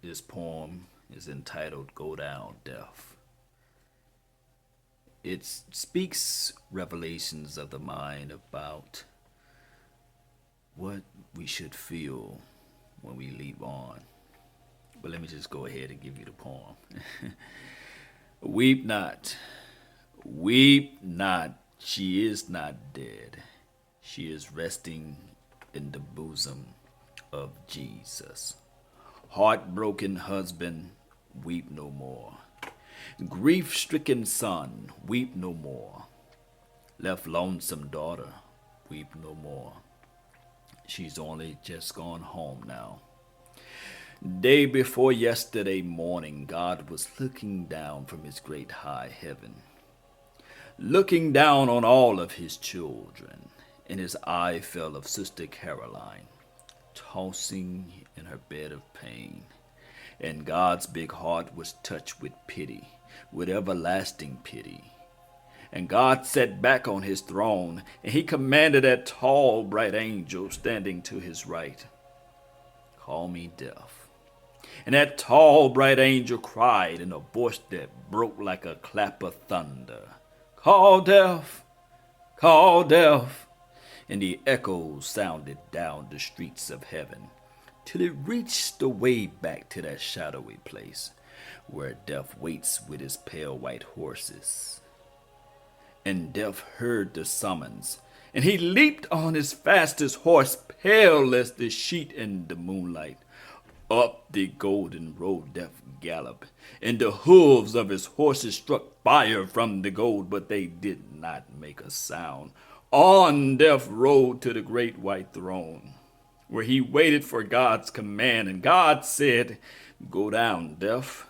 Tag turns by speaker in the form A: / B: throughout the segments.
A: This poem is entitled Go Down Deaf. It speaks revelations of the mind about what we should feel when we leave on. But let me just go ahead and give you the poem. Weep not, weep not, she is not dead. She is resting in the bosom of Jesus. Heartbroken husband, weep no more. Grief stricken son, weep no more. Left lonesome daughter, weep no more. She's only just gone home now. Day before yesterday morning, God was looking down from his great high heaven, looking down on all of his children, and his eye fell of Sister Caroline, tossing in her bed of pain. And God's big heart was touched with pity, with everlasting pity. And God sat back on his throne, and he commanded that tall, bright angel standing to his right, call me deaf. And that tall, bright angel cried in a voice that broke like a clap of thunder, call deaf, call deaf. And the echoes sounded down the streets of heaven, till it reached the way back to that shadowy place where Death waits with his pale white horses. And Death heard the summons, and he leaped on his fastest horse, pale as the sheet in the moonlight. Up the golden road Death galloped, and the hooves of his horses struck fire from the gold, but they did not make a sound. On Death rode to the great white throne, where he waited for God's command, and God said, go down, Deaf.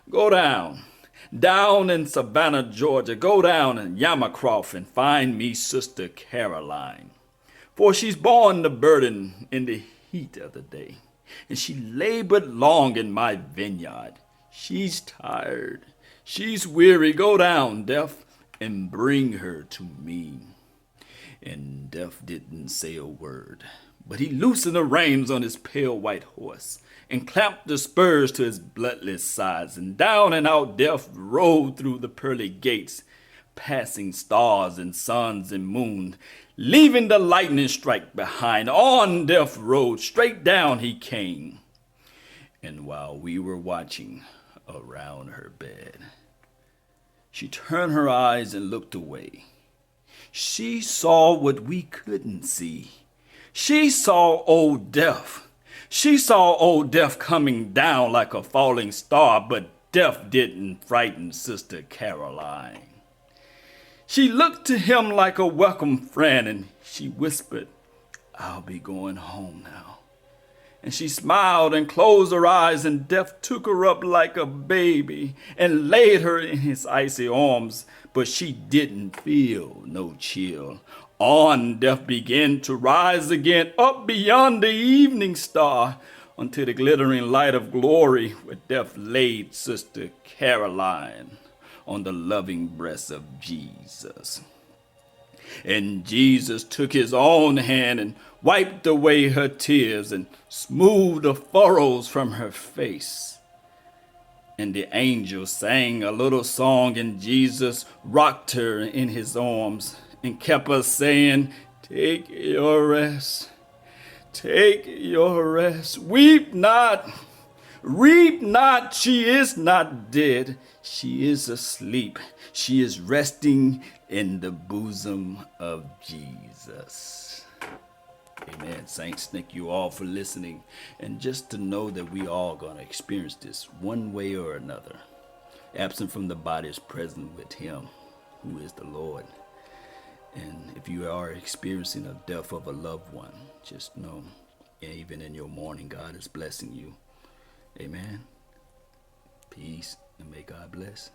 A: Go down. Down in Savannah, Georgia. Go down in Yamacroft and find me Sister Caroline. For she's borne the burden in the heat of the day, and she labored long in my vineyard. She's tired. She's weary. Go down, Deaf, and bring her to me. And Deaf didn't say a word, but he loosened the reins on his pale white horse and clamped the spurs to his bloodless sides, and down and out Deaf rode through the pearly gates, passing stars and suns and moon, leaving the lightning strike behind. On Deaf rode, straight down he came. And while we were watching around her bed, she turned her eyes and looked away. She saw what we couldn't see. She saw old Deaf. She saw old Deaf coming down like a falling star, but Deaf didn't frighten Sister Caroline. She looked to him like a welcome friend, and she whispered, I'll be going home now. And she smiled and closed her eyes, and Deaf took her up like a baby and laid her in his icy arms, but she didn't feel no chill. On Deaf began to rise again, up beyond the evening star, unto the glittering light of glory, where Deaf laid Sister Caroline on the loving breast of Jesus. And Jesus took his own hand and wiped away her tears and smoothed the furrows from her face. And the angel sang a little song, and Jesus rocked her in his arms and kept us saying, take your rest, take your rest. Weep not, weep not, she is not dead. She is asleep. She is resting in the bosom of Jesus. Amen. Saints, thank you all for listening. And just to know that we all going to experience this one way or another. Absent from the body is present with him, who is the Lord. And if you are experiencing a death of a loved one, just know, even in your mourning, God is blessing you. Amen. Peace, and may God bless.